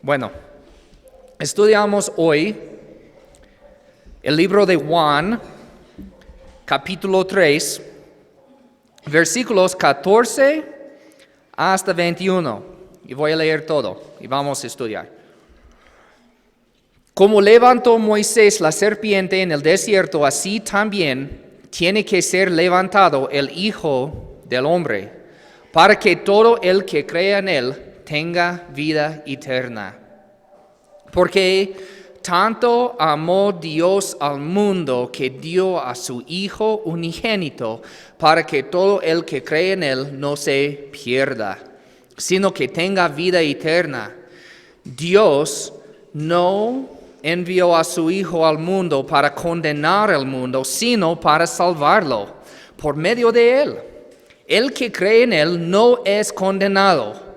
Bueno, estudiamos hoy el libro de Juan, capítulo 3, versículos 14 hasta 21. Y voy a leer todo y vamos a estudiar. Como levantó Moisés la serpiente en el desierto, así también tiene que ser levantado el Hijo del Hombre, para que todo el que crea en él tenga vida eterna. Porque tanto amó Dios al mundo que dio a su Hijo unigénito, para que todo el que cree en él no se pierda, sino que tenga vida eterna. Dios no envió a su Hijo al mundo para condenar al mundo, sino para salvarlo por medio de él. El que cree en él no es condenado,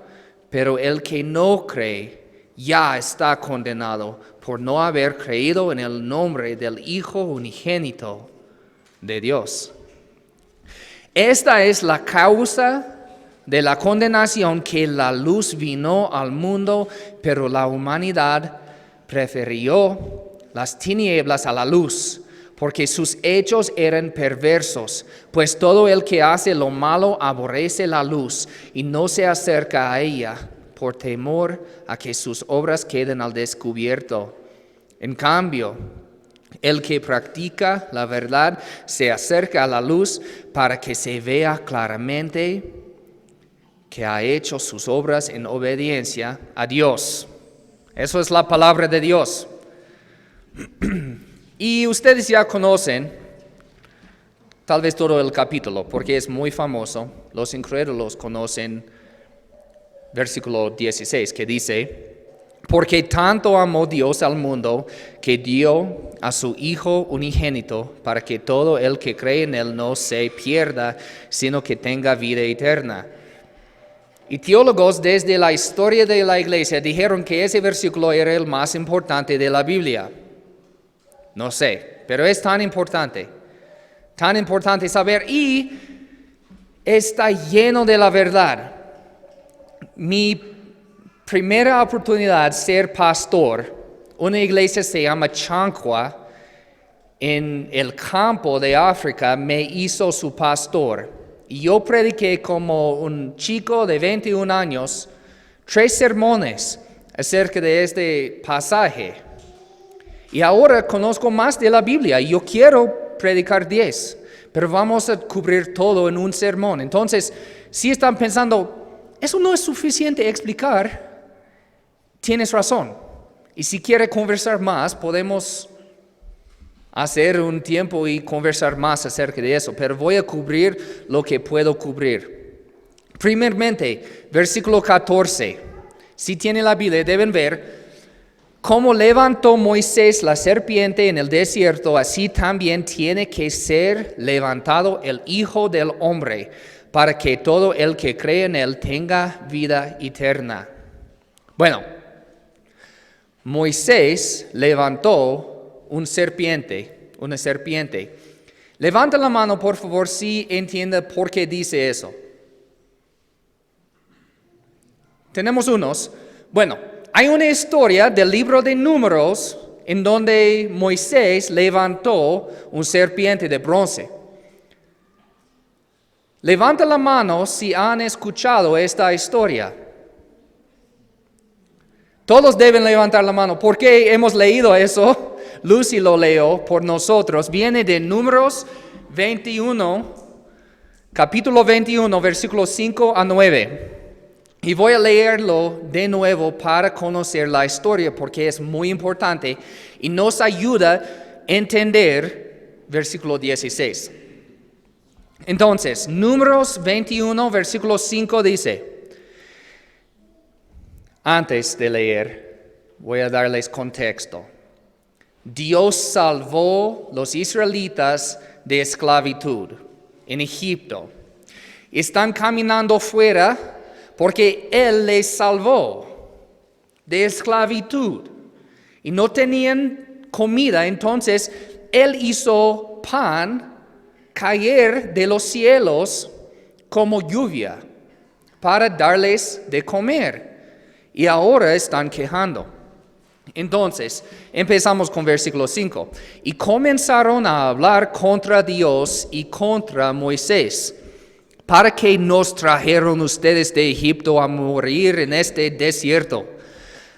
pero el que no cree ya está condenado por no haber creído en el nombre del Hijo unigénito de Dios. Esta es la causa de la condenación, que la luz vino al mundo, pero la humanidad prefirió las tinieblas a la luz, porque sus hechos eran perversos. Pues todo el que hace lo malo aborrece la luz y no se acerca a ella, por temor a que sus obras queden al descubierto. En cambio, el que practica la verdad se acerca a la luz, para que se vea claramente que ha hecho sus obras en obediencia a Dios. Eso es la palabra de Dios. Y ustedes ya conocen tal vez todo el capítulo, porque es muy famoso. Los incrédulos conocen versículo 16, que dice: porque tanto amó Dios al mundo, que dio a su Hijo unigénito, para que todo el que cree en él no se pierda, sino que tenga vida eterna. Y teólogos desde la historia de la iglesia dijeron que ese versículo era el más importante de la Biblia. No sé, pero es tan importante saber, y está lleno de la verdad. Mi primera oportunidad de ser pastor, una iglesia se llama Chancua, en el campo de África, me hizo su pastor. Y yo prediqué como un chico de 21 años, 3 sermones acerca de este pasaje. Y ahora conozco más de la Biblia y yo quiero predicar 10, pero vamos a cubrir todo en un sermón. Entonces, si están pensando, eso no es suficiente explicar, tienes razón. Y si quiere conversar más, podemos hacer un tiempo y conversar más acerca de eso, pero voy a cubrir lo que puedo cubrir. Primeramente, versículo 14. Si tienen la Biblia, deben ver: como levantó Moisés la serpiente en el desierto, así también tiene que ser levantado el Hijo del Hombre, para que todo el que cree en él tenga vida eterna. Bueno, Moisés levantó una serpiente. Levanta la mano, por favor, si entiende por qué dice eso. Tenemos unos. Bueno, hay una historia del libro de Números en donde Moisés levantó una serpiente de bronce. Levanta la mano si han escuchado esta historia. Todos deben levantar la mano. ¿Por qué hemos leído eso? Lucy lo leyó por nosotros. Viene de Números 21, capítulo 21, versículos 5 a 9. Y voy a leerlo de nuevo para conocer la historia, porque es muy importante y nos ayuda a entender versículo 16. Entonces, Números 21, versículo 5 dice: antes de leer, voy a darles contexto. Dios salvó los israelitas de esclavitud en Egipto. Están caminando fuera porque Él les salvó de esclavitud. Y no tenían comida, entonces Él hizo pan caer de los cielos como lluvia para darles de comer. y ahora están quejando. Entonces, empezamos con versículo 5. Y comenzaron a hablar contra Dios y contra Moisés. ¿Para qué nos trajeron ustedes de Egipto a morir en este desierto?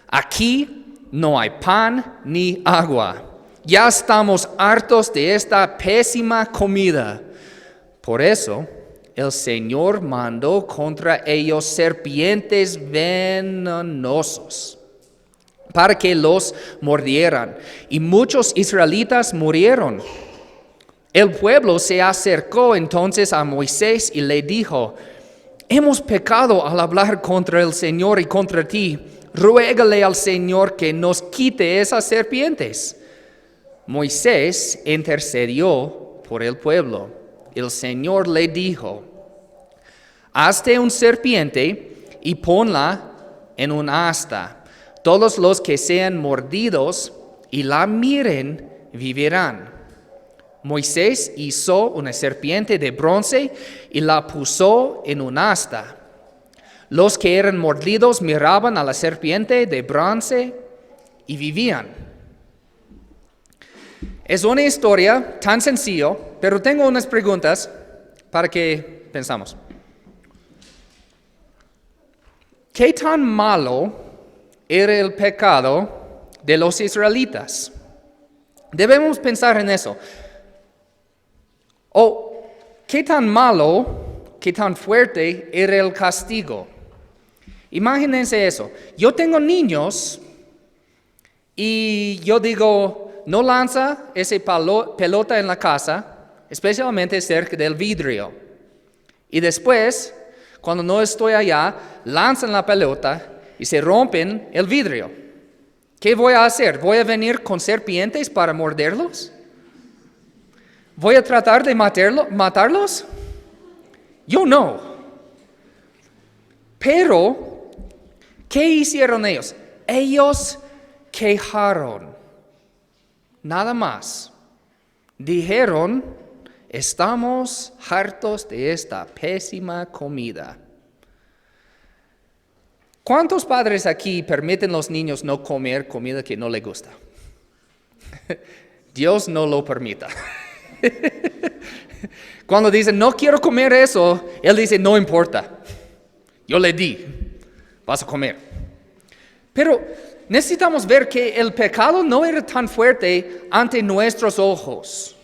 Aquí no hay pan ni agua. Ya estamos hartos de esta pésima comida. Por eso, el Señor mandó contra ellos serpientes venenosos para que los mordieran, y muchos israelitas murieron. El pueblo se acercó entonces a Moisés y le dijo: hemos pecado al hablar contra el Señor y contra ti. Ruégale al Señor que nos quite esas serpientes. Moisés intercedió por el pueblo. El Señor le dijo: hazte una serpiente y ponla en un asta. Todos los que sean mordidos y la miren vivirán. Moisés hizo una serpiente de bronce y la puso en un asta. Los que eran mordidos miraban a la serpiente de bronce y vivían. Es una historia tan sencilla, pero tengo unas preguntas para que pensamos. ¿Qué tan malo era el pecado de los israelitas? Debemos pensar en eso. ¿O qué tan malo, qué tan fuerte era el castigo? Imagínense eso. Yo tengo niños y yo digo: no lanza esa pelota en la casa, especialmente cerca del vidrio. Y después, cuando no estoy allá, lanzan la pelota y se rompen el vidrio. ¿Qué voy a hacer? ¿Voy a venir con serpientes para morderlos? ¿Voy a tratar de matarlos? Yo no. Pero, ¿qué hicieron ellos? Ellos quejaron. Nada más. Dijeron: estamos hartos de esta pésima comida. ¿Cuántos padres aquí permiten a los niños no comer comida que no les gusta? Dios no lo permita. Cuando dicen: no quiero comer eso, Él dice: no importa. Yo le di, vas a comer. Pero necesitamos ver que el pecado no era tan fuerte ante nuestros ojos.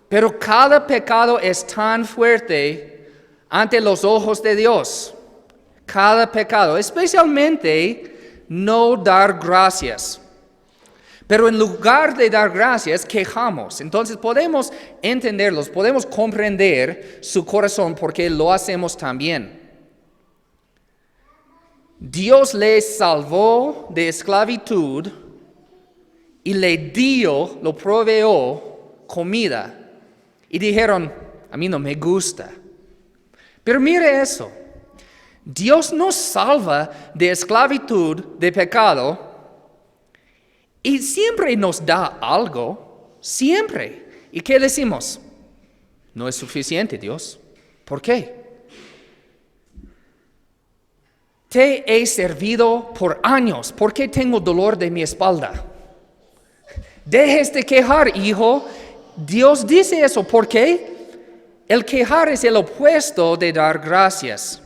Pero cada pecado es tan fuerte ante los ojos de Dios. Cada pecado, especialmente no dar gracias. Pero en lugar de dar gracias, quejamos. Entonces podemos entenderlos, podemos comprender su corazón porque lo hacemos también. Dios les salvó de esclavitud y le dio, lo proveyó comida. Y dijeron: a mí no me gusta. Pero mire eso. Dios nos salva de esclavitud, de pecado, y siempre nos da algo, siempre. ¿Y qué decimos? No es suficiente, Dios. ¿Por qué? Te he servido por años. ¿Por qué tengo dolor de mi espalda? Dejes de quejar, hijo. Dios dice eso. ¿Por qué? El quejar es el opuesto de dar gracias.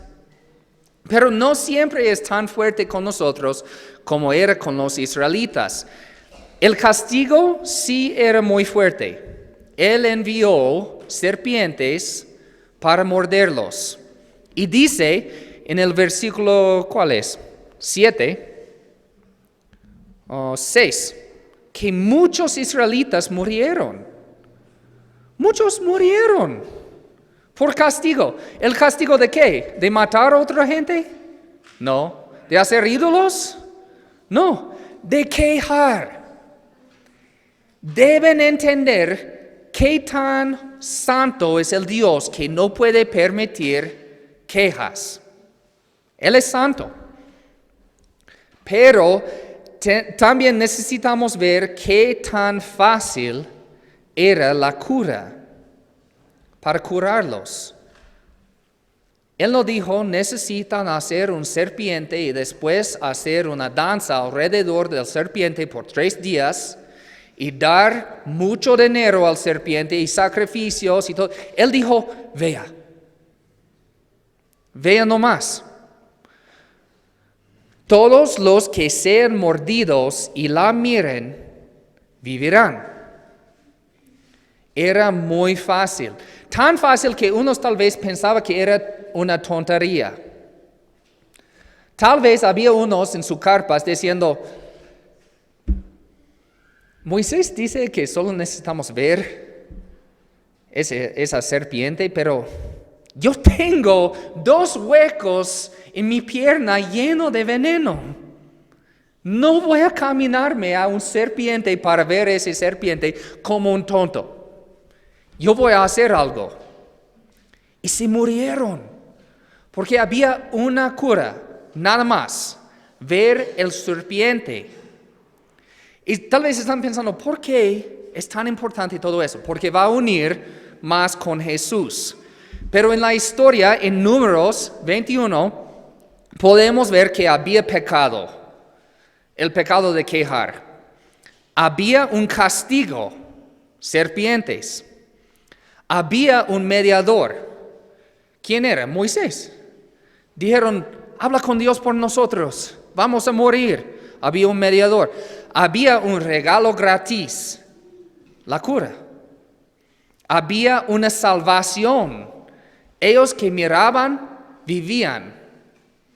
Pero no siempre es tan fuerte con nosotros como era con los israelitas. El castigo sí era muy fuerte. Él envió serpientes para morderlos. Y dice en el versículo, ¿cuál es? 7, 6, que muchos israelitas murieron. Muchos murieron por castigo. ¿El castigo de qué? ¿De matar a otra gente? No. ¿De hacer ídolos? No. De quejar. Deben entender qué tan santo es el Dios que no puede permitir quejas. Él es santo. Pero también necesitamos ver qué tan fácil era la cura para curarlos. Él no dijo, necesitan hacer un serpiente y después hacer una danza alrededor del serpiente por 3 días y dar mucho dinero al serpiente y sacrificios y todo. Él dijo, vea nomás. Todos los que sean mordidos y la miren, vivirán. Era muy fácil. Tan fácil que unos tal vez pensaban que era una tontería. Tal vez había unos en sus carpas diciendo, Moisés dice que solo necesitamos ver esa serpiente, pero yo tengo 2 huecos en mi pierna lleno de veneno. No voy a caminarme a un serpiente para ver ese serpiente como un tonto. Yo voy a hacer algo. Y se murieron, porque había una cura, nada más, ver el serpiente. Y tal vez están pensando, ¿por qué es tan importante todo eso? Porque va a unir más con Jesús. Pero en la historia, en Números 21, podemos ver que había pecado, el pecado de quejar. Había un castigo, serpientes. Había un mediador. ¿Quién era? Moisés. Dijeron, habla con Dios por nosotros, vamos a morir. Había un mediador. Había un regalo gratis, la cura. Había una salvación. Ellos que miraban, vivían.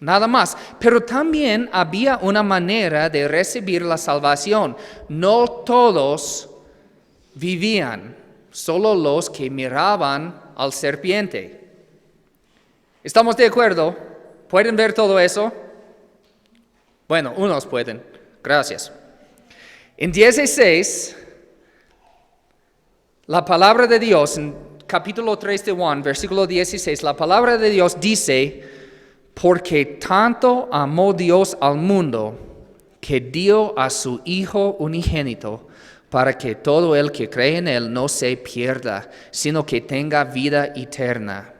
Nada más. Pero también había una manera de recibir la salvación. No todos vivían, solo los que miraban al serpiente. ¿Estamos de acuerdo? ¿Pueden ver todo eso? Bueno, unos pueden. Gracias. En 16, la palabra de Dios, en capítulo 3 de Juan, versículo 16, la palabra de Dios dice, porque tanto amó Dios al mundo, que dio a su Hijo unigénito, para que todo el que cree en Él no se pierda, sino que tenga vida eterna.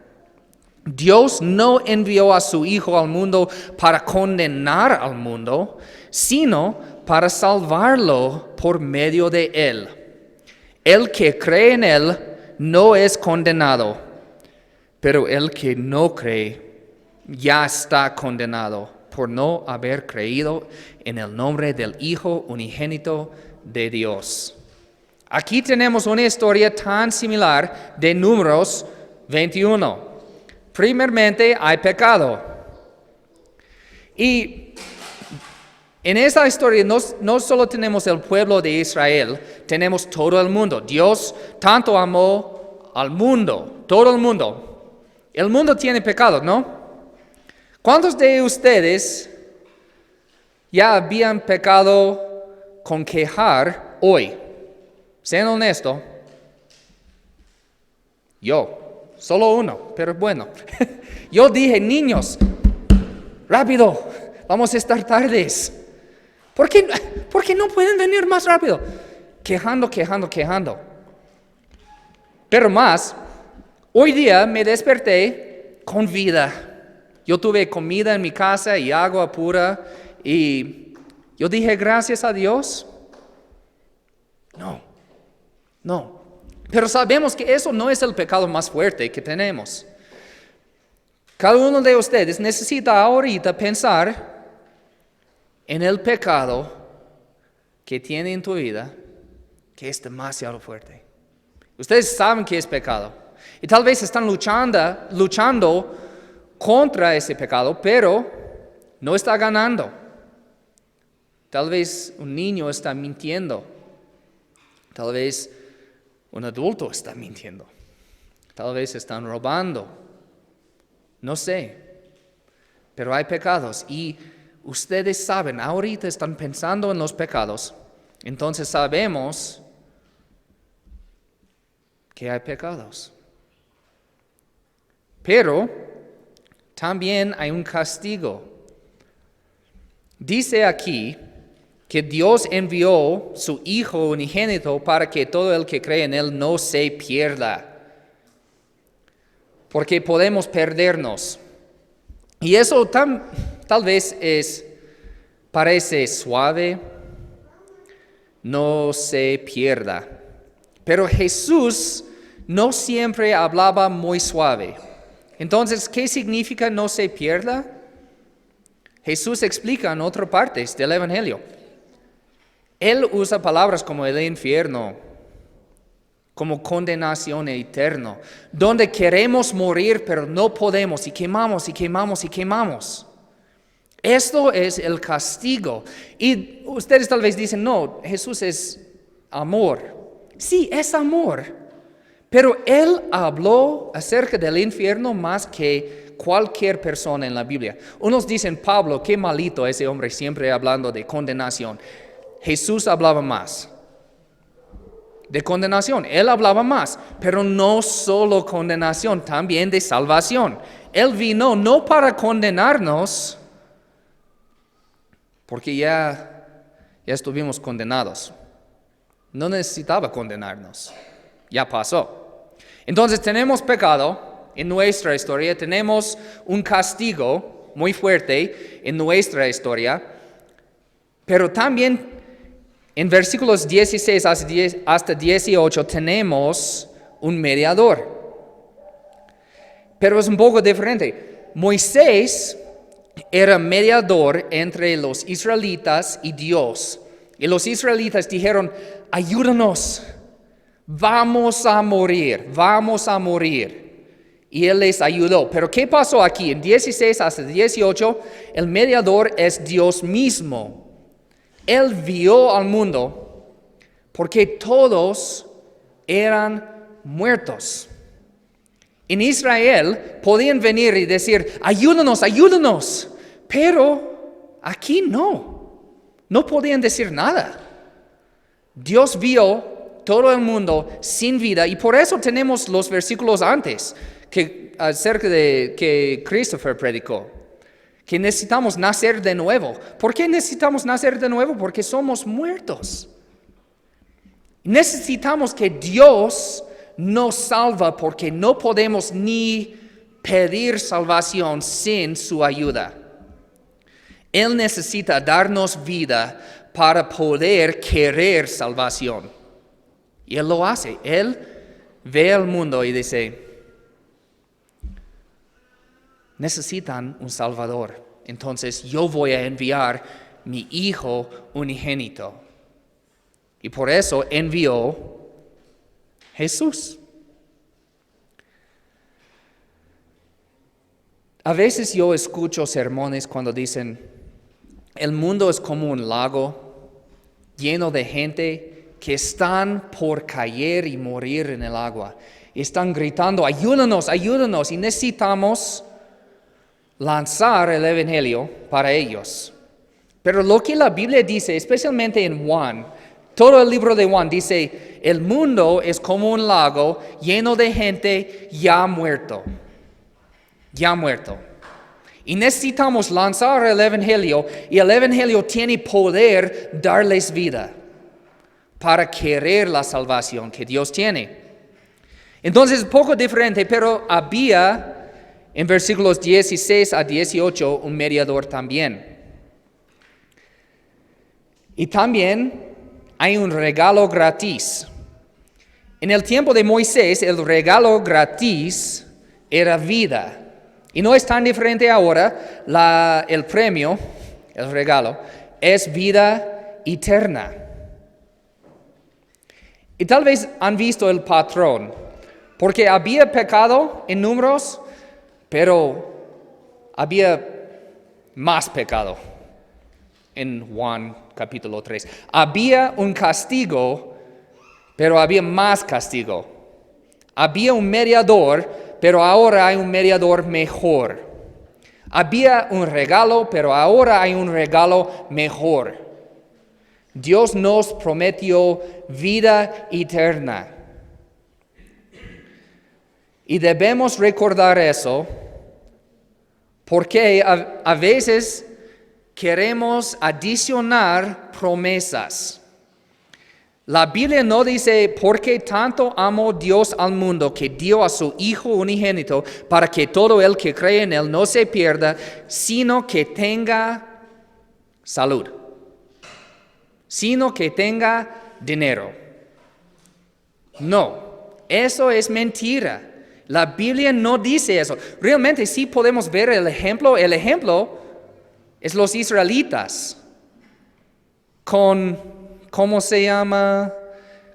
Dios no envió a su Hijo al mundo para condenar al mundo, sino para salvarlo por medio de Él. El que cree en Él no es condenado, pero el que no cree ya está condenado por no haber creído en el nombre del Hijo unigénito de Dios. Aquí tenemos una historia tan similar de Números 21. Primeramente hay pecado. Y en esa historia no solo tenemos el pueblo de Israel, tenemos todo el mundo. Dios tanto amó al mundo, todo el mundo. El mundo tiene pecado, ¿no? ¿Cuántos de ustedes ya habían pecado con quejar hoy? Sean honestos. Yo. Solo uno, pero bueno. Yo dije, niños, rápido, vamos a estar tardes. ¿Por qué no pueden venir más rápido? Quejando. Pero más, hoy día me desperté con vida. Yo tuve comida en mi casa y agua pura y yo dije, gracias a Dios. No. Pero sabemos que eso no es el pecado más fuerte que tenemos. Cada uno de ustedes necesita ahorita pensar en el pecado que tiene en tu vida, que es demasiado fuerte. Ustedes saben que es pecado. Y tal vez están luchando contra ese pecado, pero no está ganando. Tal vez un niño está mintiendo. Tal vez un adulto está mintiendo. Tal vez están robando. No sé. Pero hay pecados. Y ustedes saben, ahorita están pensando en los pecados. Entonces sabemos que hay pecados. Pero también hay un castigo. Dice aquí que Dios envió su Hijo unigénito para que todo el que cree en Él no se pierda. Porque podemos perdernos. Y eso tal vez parece suave, no se pierda. Pero Jesús no siempre hablaba muy suave. Entonces, ¿qué significa no se pierda? Jesús explica en otras partes del Evangelio. Él usa palabras como el infierno, como condenación eterna, donde queremos morir pero no podemos y quemamos y quemamos y quemamos. Esto es el castigo. Y ustedes tal vez dicen, no, Jesús es amor. Sí, es amor. Pero Él habló acerca del infierno más que cualquier persona en la Biblia. Unos dicen, Pablo, qué malito ese hombre siempre hablando de condenación. Jesús hablaba más de condenación. Él hablaba más, pero no solo condenación, también de salvación. Él vino no para condenarnos, porque ya estuvimos condenados. No necesitaba condenarnos. Ya pasó. Entonces tenemos pecado en nuestra historia, tenemos un castigo muy fuerte en nuestra historia, pero también en versículos 16 hasta 18 tenemos un mediador. Pero es un poco diferente. Moisés era mediador entre los israelitas y Dios. Y los israelitas dijeron, ayúdanos, vamos a morir. Y Él les ayudó. Pero ¿qué pasó aquí? En 16 hasta 18, el mediador es Dios mismo. Él vio al mundo porque todos eran muertos. En Israel podían venir y decir, ayúdanos, pero aquí no podían decir nada. Dios vio todo el mundo sin vida y por eso tenemos los versículos antes acerca de que Christopher predicó. Que necesitamos nacer de nuevo. ¿Por qué necesitamos nacer de nuevo? Porque somos muertos. Necesitamos que Dios nos salva porque no podemos ni pedir salvación sin su ayuda. Él necesita darnos vida para poder querer salvación. Y Él lo hace. Él ve al mundo y dice, necesitan un Salvador. Entonces yo voy a enviar mi Hijo unigénito. Y por eso envió Jesús. A veces yo escucho sermones cuando dicen, el mundo es como un lago lleno de gente que están por caer y morir en el agua. Y están gritando, ayúdanos, y necesitamos lanzar el Evangelio para ellos. Pero lo que la Biblia dice, especialmente en Juan, todo el libro de Juan dice, el mundo es como un lago lleno de gente ya muerto. Y necesitamos lanzar el Evangelio y el Evangelio tiene poder darles vida para querer la salvación que Dios tiene. Entonces es poco diferente, pero había en versículos 16 a 18 un mediador también. Y también hay un regalo gratis. En el tiempo de Moisés, el regalo gratis era vida. Y no es tan diferente ahora, el premio, el regalo, es vida eterna. Y tal vez han visto el patrón, porque había pecado en Números, pero había más pecado en Juan capítulo 3. Había un castigo, pero había más castigo. Había un mediador, pero ahora hay un mediador mejor. Había un regalo, pero ahora hay un regalo mejor. Dios nos prometió vida eterna. Y debemos recordar eso porque a veces queremos adicionar promesas. La Biblia no dice, porque tanto amó Dios al mundo que dio a su Hijo unigénito para que todo el que cree en Él no se pierda, sino que tenga salud, sino que tenga dinero. No, eso es mentira. La Biblia no dice eso. Realmente sí podemos ver el ejemplo. El ejemplo es los israelitas con, ¿cómo se llama?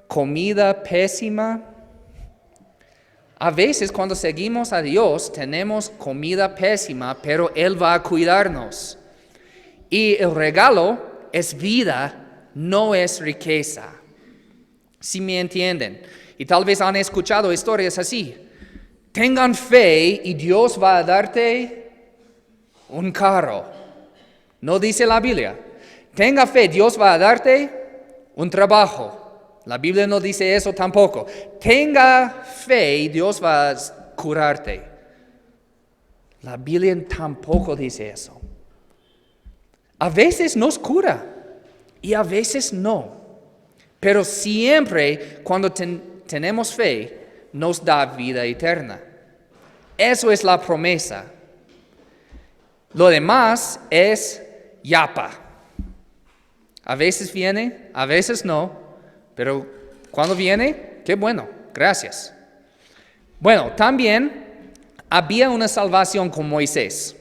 Comida pésima. A veces cuando seguimos a Dios tenemos comida pésima, pero Él va a cuidarnos. Y el regalo es vida, no es riqueza. Si me entienden. Y tal vez han escuchado historias así. Tengan fe y Dios va a darte un carro. No dice la Biblia. Tenga fe, Dios va a darte un trabajo. La Biblia no dice eso tampoco. Tenga fe y Dios va a curarte. La Biblia tampoco dice eso. A veces nos cura y a veces no. Pero siempre cuando tenemos fe, nos da vida eterna. Eso es la promesa. Lo demás es yapa. A veces viene, a veces no, pero cuando viene, qué bueno, gracias. Bueno, también había una salvación con Moisés.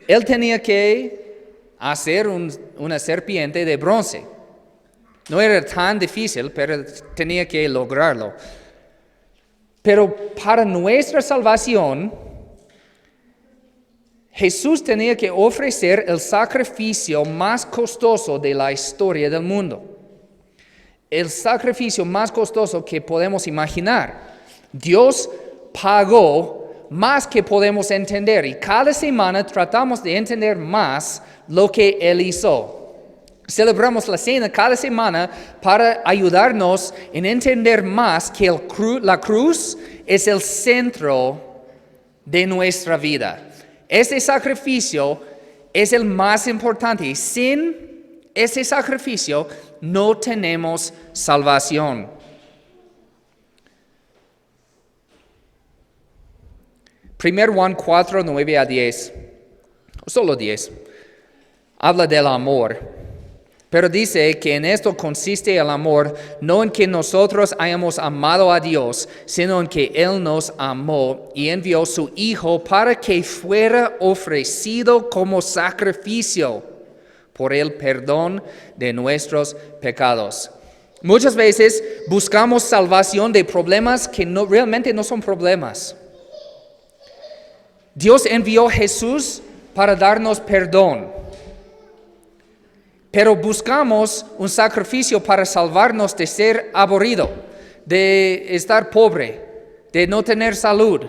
Él tenía que hacer una serpiente de bronce. No era tan difícil, pero tenía que lograrlo. Pero para nuestra salvación, Jesús tenía que ofrecer el sacrificio más costoso de la historia del mundo. El sacrificio más costoso que podemos imaginar. Dios pagó más que podemos entender y cada semana tratamos de entender más lo que Él hizo. Celebramos la cena cada semana para ayudarnos en entender más que la cruz es el centro de nuestra vida. Ese sacrificio es el más importante y sin ese sacrificio no tenemos salvación. Primero Juan 4, 9 a 10, solo 10, habla del amor. Pero dice que en esto consiste el amor, no en que nosotros hayamos amado a Dios, sino en que Él nos amó y envió su Hijo para que fuera ofrecido como sacrificio por el perdón de nuestros pecados. Muchas veces buscamos salvación de problemas que realmente no son problemas. Dios envió a Jesús para darnos perdón. Pero buscamos un sacrificio para salvarnos de ser aburrido, de estar pobre, de no tener salud.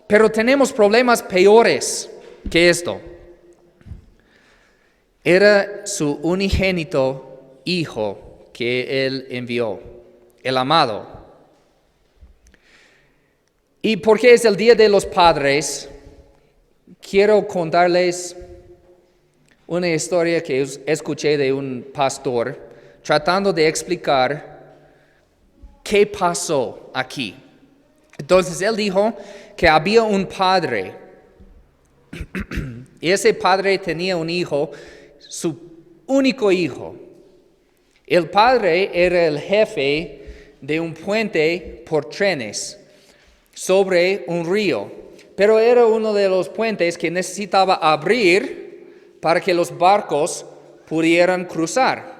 Pero tenemos problemas peores que esto. Era su unigénito Hijo que Él envió, el amado. Y porque es el Día de los Padres, quiero contarles una historia que escuché de un pastor tratando de explicar qué pasó aquí. Entonces él dijo que había un padre y ese padre tenía un hijo, su único hijo. El padre era el jefe de un puente por trenes sobre un río, pero era uno de los puentes que necesitaba abrir para que los barcos pudieran cruzar.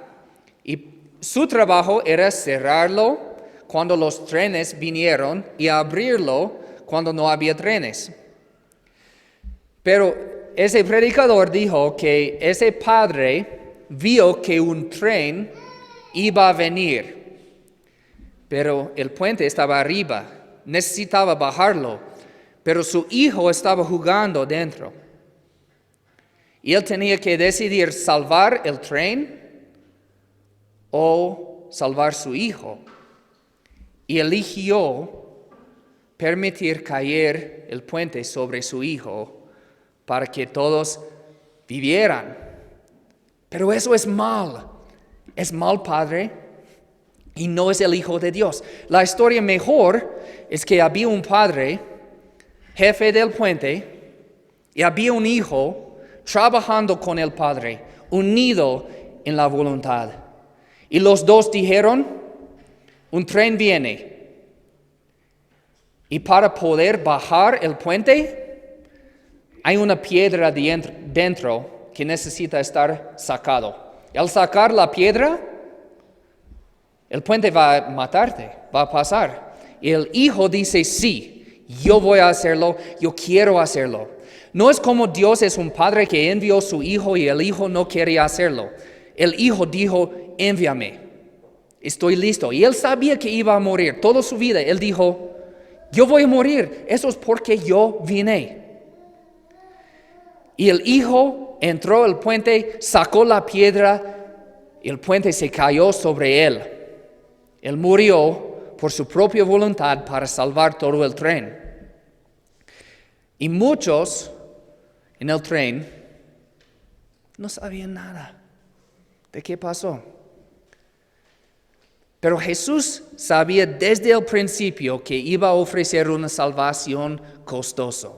Y su trabajo era cerrarlo cuando los trenes vinieron y abrirlo cuando no había trenes. Pero ese predicador dijo que ese padre vio que un tren iba a venir, pero el puente estaba arriba, necesitaba bajarlo, pero su hijo estaba jugando dentro. Y él tenía que decidir salvar el tren o salvar su hijo. Y eligió permitir caer el puente sobre su hijo para que todos vivieran. Pero eso es mal. es mal padre y no es el Hijo de Dios. La historia mejor es que había un padre, jefe del puente, y había un hijo trabajando con el padre, unido en la voluntad. Y los dos dijeron, un tren viene. Y para poder bajar el puente, hay una piedra dentro que necesita estar sacado. Al sacar la piedra, el puente va a matarte, va a pasar. Y el hijo dice, sí, yo voy a hacerlo, yo quiero hacerlo. No es como Dios es un padre que envió a su hijo y el hijo no quería hacerlo. El hijo dijo, envíame, estoy listo. Y él sabía que iba a morir toda su vida. Él dijo, yo voy a morir, eso es porque yo vine. Y el hijo entró al puente, sacó la piedra y el puente se cayó sobre él. Él murió por su propia voluntad para salvar todo el tren. Y muchos en el tren no sabían nada de qué pasó. Pero Jesús sabía desde el principio que iba a ofrecer una salvación costosa.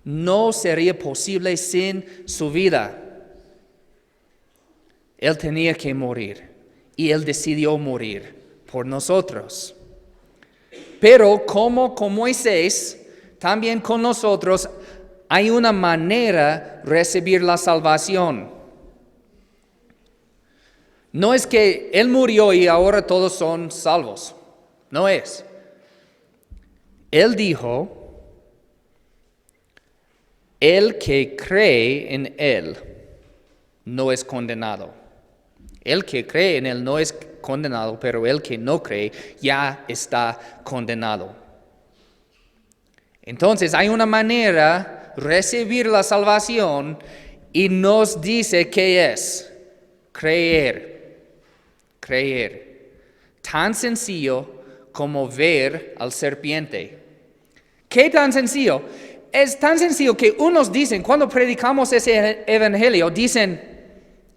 No sería posible sin su vida. Él tenía que morir y Él decidió morir por nosotros. Pero como con Moisés, también con nosotros hay una manera de recibir la salvación. No es que Él murió y ahora todos son salvos. No es. Él dijo, el que cree en Él no es condenado. El que cree en Él no es condenado, pero el que no cree ya está condenado. Entonces hay una manera de recibir la salvación y nos dice qué es. Creer. Tan sencillo como ver al serpiente. ¿Qué tan sencillo? Es tan sencillo que unos dicen, cuando predicamos ese evangelio, dicen,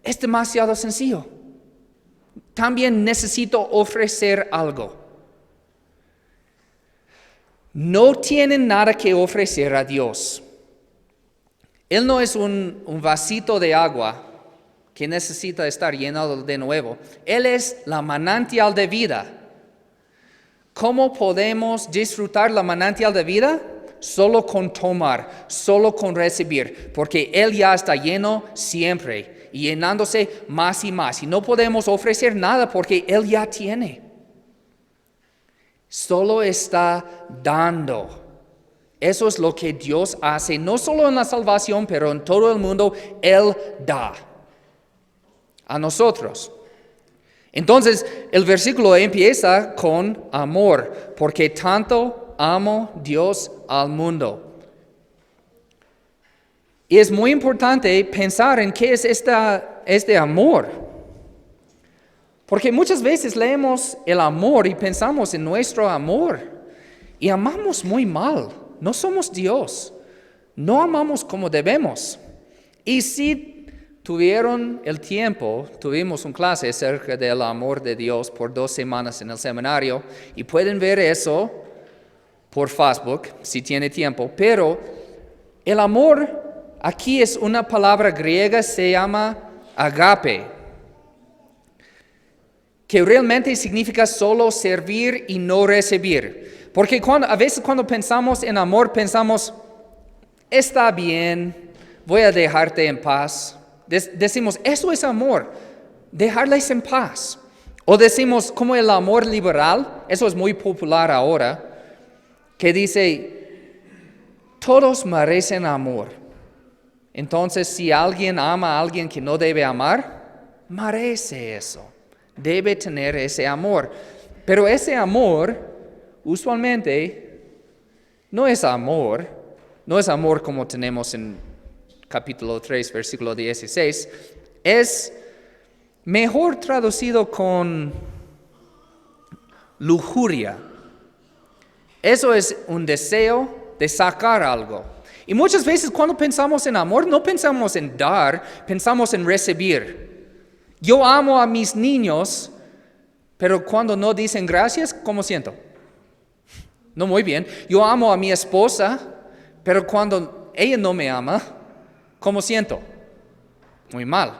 es demasiado sencillo. También necesito ofrecer algo. No tienen nada que ofrecer a Dios. Él no es un vasito de agua que necesita estar llenado de nuevo. Él es la manantial de vida. ¿Cómo podemos disfrutar la manantial de vida? Solo con tomar, solo con recibir, porque Él ya está lleno siempre y llenándose más y más. Y no podemos ofrecer nada porque Él ya tiene. Solo está dando. Eso es lo que Dios hace, no solo en la salvación, pero en todo el mundo. Él da a nosotros. Entonces, el versículo empieza con amor, porque tanto amó Dios al mundo. Y es muy importante pensar en qué es este amor. Porque muchas veces leemos el amor y pensamos en nuestro amor. Y amamos muy mal. No somos Dios. No amamos como debemos. Y si tuvieron el tiempo, tuvimos una clase acerca del amor de Dios por 2 semanas en el seminario. Y pueden ver eso por Facebook, si tiene tiempo. Pero el amor aquí es una palabra griega, se llama agape, que realmente significa solo servir y no recibir. Porque a veces cuando pensamos en amor, pensamos, está bien, voy a dejarte en paz. Decimos, eso es amor, dejarles en paz. O decimos, como el amor liberal, eso es muy popular ahora, que dice, todos merecen amor. Entonces, si alguien ama a alguien que no debe amar, merece eso. Debe tener ese amor. Pero ese amor, usualmente, no es amor como tenemos en capítulo 3, versículo 16. Es mejor traducido con lujuria. Eso es un deseo de sacar algo. Y muchas veces cuando pensamos en amor, no pensamos en dar, pensamos en recibir. Yo amo a mis niños, pero cuando no dicen gracias, ¿cómo siento? No muy bien. Yo amo a mi esposa, pero cuando ella no me ama, ¿cómo siento? Muy mal.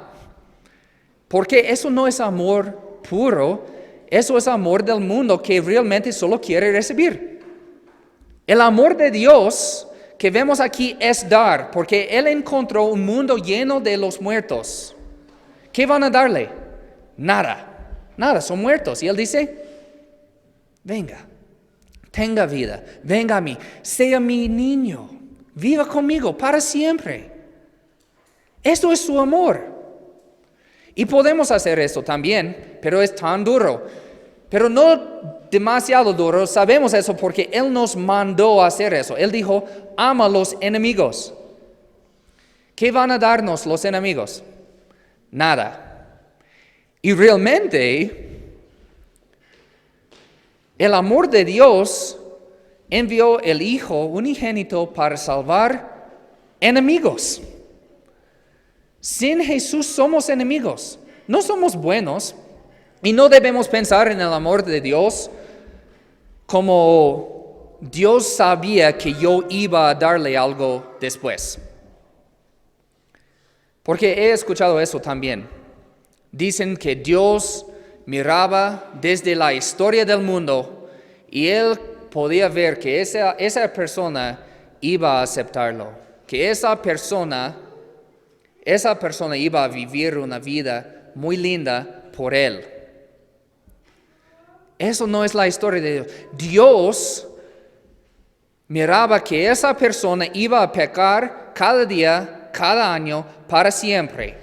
Porque eso no es amor puro, eso es amor del mundo que realmente solo quiere recibir. El amor de Dios que vemos aquí es dar, porque Él encontró un mundo lleno de los muertos. ¿Qué van a darle? Nada, son muertos. Y Él dice, venga, tenga vida, venga a mí, sea mi niño, viva conmigo para siempre. Esto es su amor. Y podemos hacer esto también, pero es tan duro. Pero no demasiado duro, sabemos eso porque Él nos mandó a hacer eso. Él dijo, ama a los enemigos. ¿Qué van a darnos los enemigos? Nada. Y realmente, el amor de Dios envió el Hijo unigénito para salvar enemigos. Sin Jesús somos enemigos, no somos buenos y no debemos pensar en el amor de Dios como Dios sabía que yo iba a darle algo después. Porque he escuchado eso también. Dicen que Dios miraba desde la historia del mundo y Él podía ver que esa persona iba a aceptarlo, que esa persona iba a vivir una vida muy linda por Él. Eso no es la historia de Dios. Dios miraba que esa persona iba a pecar cada día, cada año, para siempre,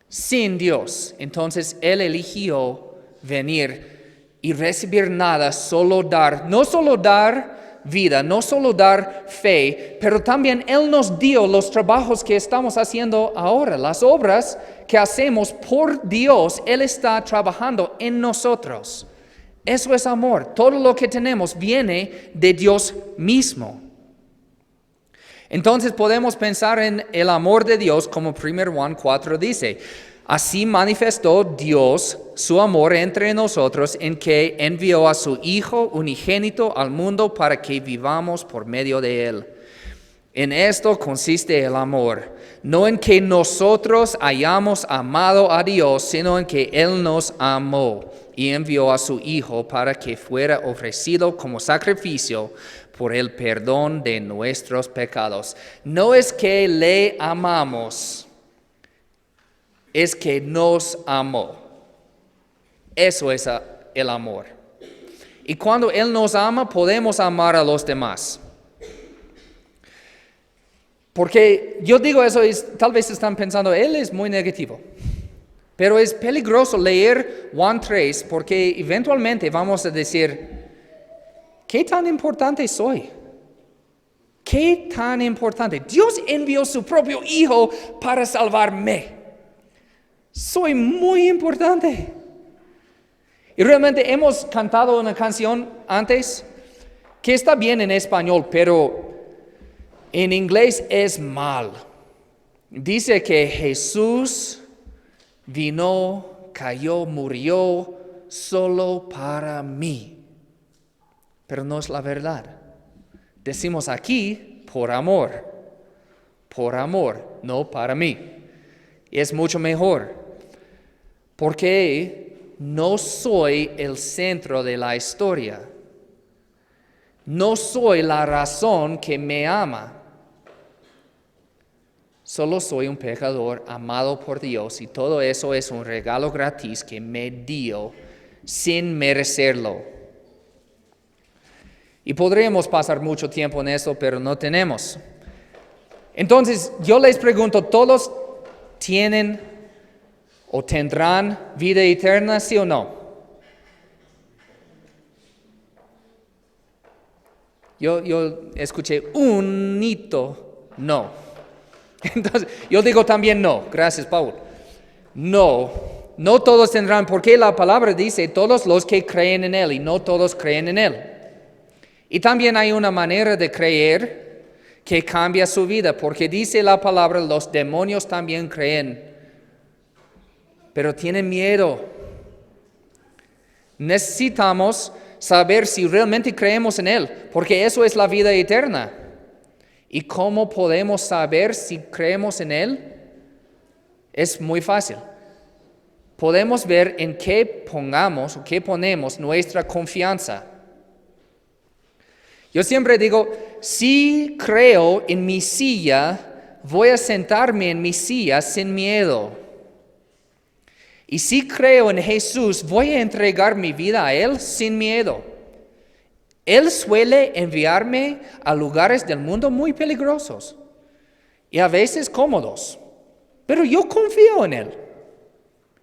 sin Dios. Entonces Él eligió venir y recibir nada, solo dar, no solo dar vida, no solo dar fe, pero también Él nos dio los trabajos que estamos haciendo ahora, las obras que hacemos por Dios, Él está trabajando en nosotros. Eso es amor. Todo lo que tenemos viene de Dios mismo. Entonces podemos pensar en el amor de Dios como 1 Juan 4 dice. Así manifestó Dios su amor entre nosotros en que envió a su Hijo unigénito al mundo para que vivamos por medio de Él. En esto consiste el amor, no en que nosotros hayamos amado a Dios, sino en que Él nos amó y envió a su Hijo para que fuera ofrecido como sacrificio por el perdón de nuestros pecados. No es que le amamos, es que nos amó. Eso es el amor. Y cuando Él nos ama, podemos amar a los demás. Porque yo digo eso, tal vez están pensando, Él es muy negativo. Pero es peligroso leer Juan 3 porque eventualmente vamos a decir, ¿qué tan importante soy? ¿Qué tan importante? Dios envió su propio Hijo para salvarme. Soy muy importante. Y realmente hemos cantado una canción antes que está bien en español, pero en inglés es mal. Dice que Jesús vino, cayó, murió solo para mí. Pero no es la verdad. Decimos aquí por amor, no para mí. Y es mucho mejor. Porque no soy el centro de la historia. No soy la razón que me ama. Solo soy un pecador amado por Dios y todo eso es un regalo gratis que me dio sin merecerlo. Y podríamos pasar mucho tiempo en eso, pero no tenemos. Entonces, yo les pregunto, ¿todos tienen o tendrán vida eterna, sí o no? Yo escuché un hito, no. Entonces, yo digo también no. Gracias, Paul. No todos tendrán, porque la palabra dice todos los que creen en Él y no todos creen en Él. Y también hay una manera de creer que cambia su vida, porque dice la palabra, los demonios también creen pero tienen miedo. Necesitamos saber si realmente creemos en Él, porque eso es la vida eterna. ¿Y cómo podemos saber si creemos en Él? Es muy fácil. Podemos ver en qué pongamos o qué ponemos nuestra confianza. Yo siempre digo, si creo en mi silla, voy a sentarme en mi silla sin miedo. Y si creo en Jesús, voy a entregar mi vida a Él sin miedo. Él suele enviarme a lugares del mundo muy peligrosos y a veces cómodos, pero yo confío en Él.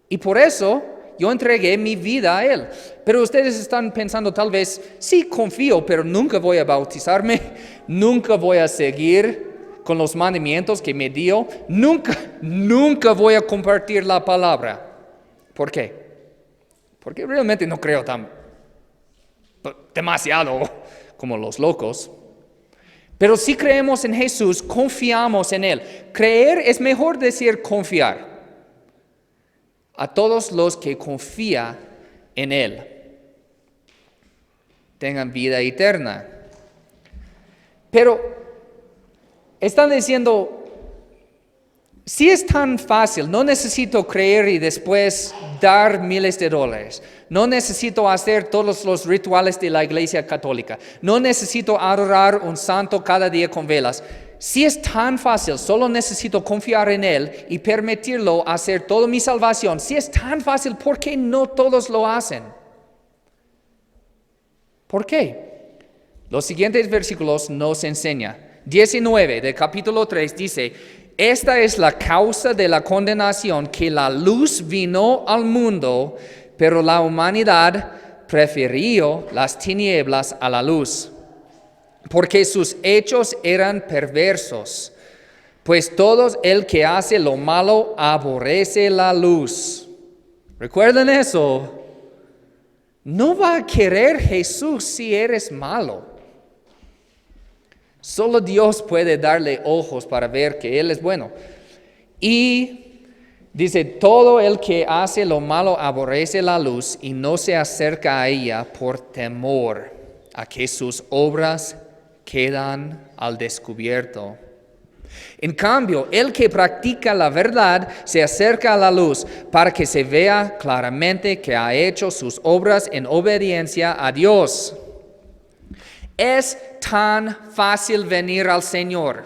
Y por eso yo entregué mi vida a Él. Pero ustedes están pensando tal vez, sí confío, pero nunca voy a bautizarme, nunca voy a seguir con los mandamientos que me dio, nunca voy a compartir la palabra. ¿Por qué? Porque realmente no creo demasiado como los locos. Pero si creemos en Jesús, confiamos en Él. Creer es mejor decir confiar. A todos los que confían en Él tengan vida eterna. Pero están diciendo, si es tan fácil, no necesito creer y después dar miles de dólares. No necesito hacer todos los rituales de la Iglesia Católica. No necesito adorar un santo cada día con velas. Si es tan fácil, solo necesito confiar en Él y permitirlo hacer toda mi salvación. Si es tan fácil, ¿por qué no todos lo hacen? ¿Por qué? Los siguientes versículos nos enseñan. 19 del capítulo 3 dice, esta es la causa de la condenación, que la luz vino al mundo, pero la humanidad prefirió las tinieblas a la luz, porque sus hechos eran perversos. Pues todo el que hace lo malo aborrece la luz. ¿Recuerdan eso? No va a querer Jesús si eres malo. Solo Dios puede darle ojos para ver que Él es bueno. Y dice, todo el que hace lo malo aborrece la luz y no se acerca a ella por temor a que sus obras quedan al descubierto. En cambio, el que practica la verdad se acerca a la luz para que se vea claramente que ha hecho sus obras en obediencia a Dios. Es tan fácil venir al Señor.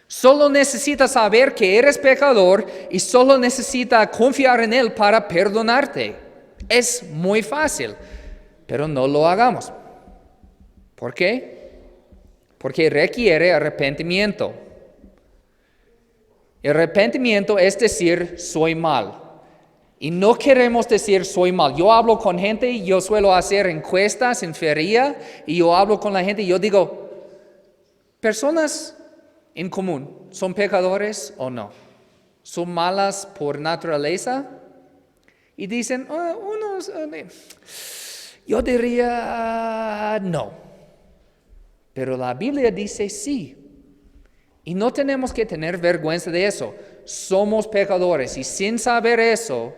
Solo necesitas saber que eres pecador y solo necesitas confiar en Él para perdonarte. Es muy fácil, pero no lo hagamos. ¿Por qué? Porque requiere arrepentimiento. El arrepentimiento es decir, soy mal. Y no queremos decir soy mal. Yo hablo con gente y yo suelo hacer encuestas en feria y yo hablo con la gente y yo digo, personas en común, ¿son pecadores o no? ¿Son malas por naturaleza? Y dicen, yo diría no. Pero la Biblia dice sí. Y no tenemos que tener vergüenza de eso. Somos pecadores y sin saber eso,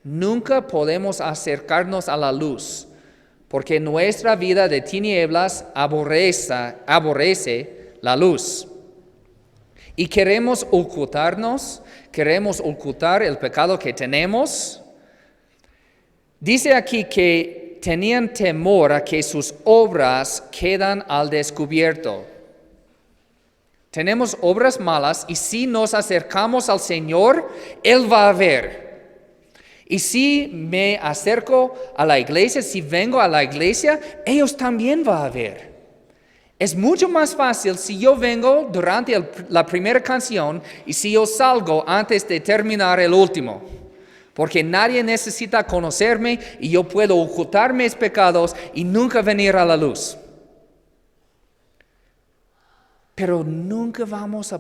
nunca podemos acercarnos a la luz, porque nuestra vida de tinieblas aborrece la luz. Y queremos ocultar el pecado que tenemos. Dice aquí que tenían temor a que sus obras quedan al descubierto. Tenemos obras malas y si nos acercamos al Señor, Él va a ver. Y si me acerco a la iglesia, si vengo a la iglesia, ellos también van a ver. Es mucho más fácil si yo vengo durante la primera canción y si yo salgo antes de terminar el último. Porque nadie necesita conocerme y yo puedo ocultar mis pecados y nunca venir a la luz. Pero nunca vamos a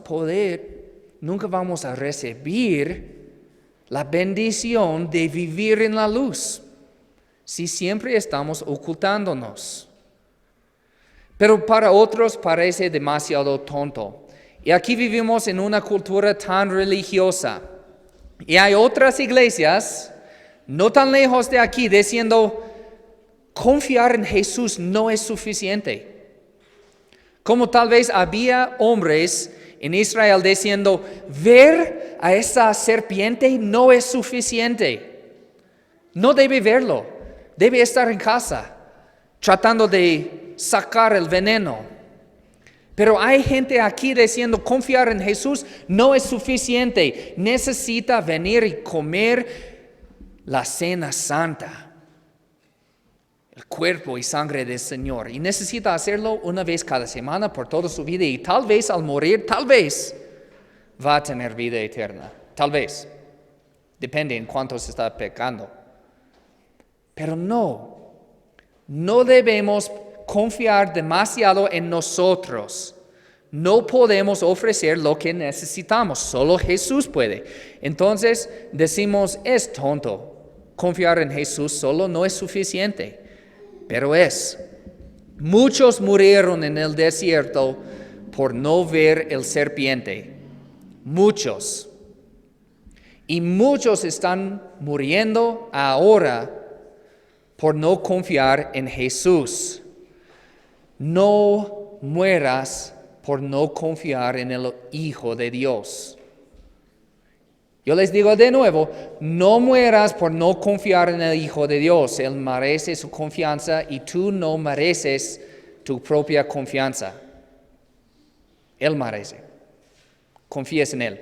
recibir la bendición de vivir en la luz si siempre estamos ocultándonos. Pero para otros parece demasiado tonto. Y aquí vivimos en una cultura tan religiosa. Y hay otras iglesias, no tan lejos de aquí, diciendo, confiar en Jesús no es suficiente. Como tal vez había hombres en Israel diciendo, ver a esa serpiente no es suficiente. No debe verlo, debe estar en casa, tratando de sacar el veneno. Pero hay gente aquí diciendo, confiar en Jesús no es suficiente. Necesita venir y comer la cena santa, el cuerpo y sangre del Señor. Y necesita hacerlo una vez cada semana por toda su vida. Y tal vez al morir, tal vez va a tener vida eterna. Tal vez. Depende en cuánto se está pecando. Pero no debemos confiar demasiado en nosotros. No podemos ofrecer lo que necesitamos, solo Jesús puede. Entonces decimos, es tonto. Confiar en Jesús solo no es suficiente, pero es. Muchos murieron en el desierto por no ver el serpiente. Muchos. Y muchos están muriendo ahora por no confiar en Jesús. No mueras por no confiar en el Hijo de Dios. Yo les digo de nuevo, no mueras por no confiar en el Hijo de Dios. Él merece su confianza y tú no mereces tu propia confianza. Él merece. Confíes en Él.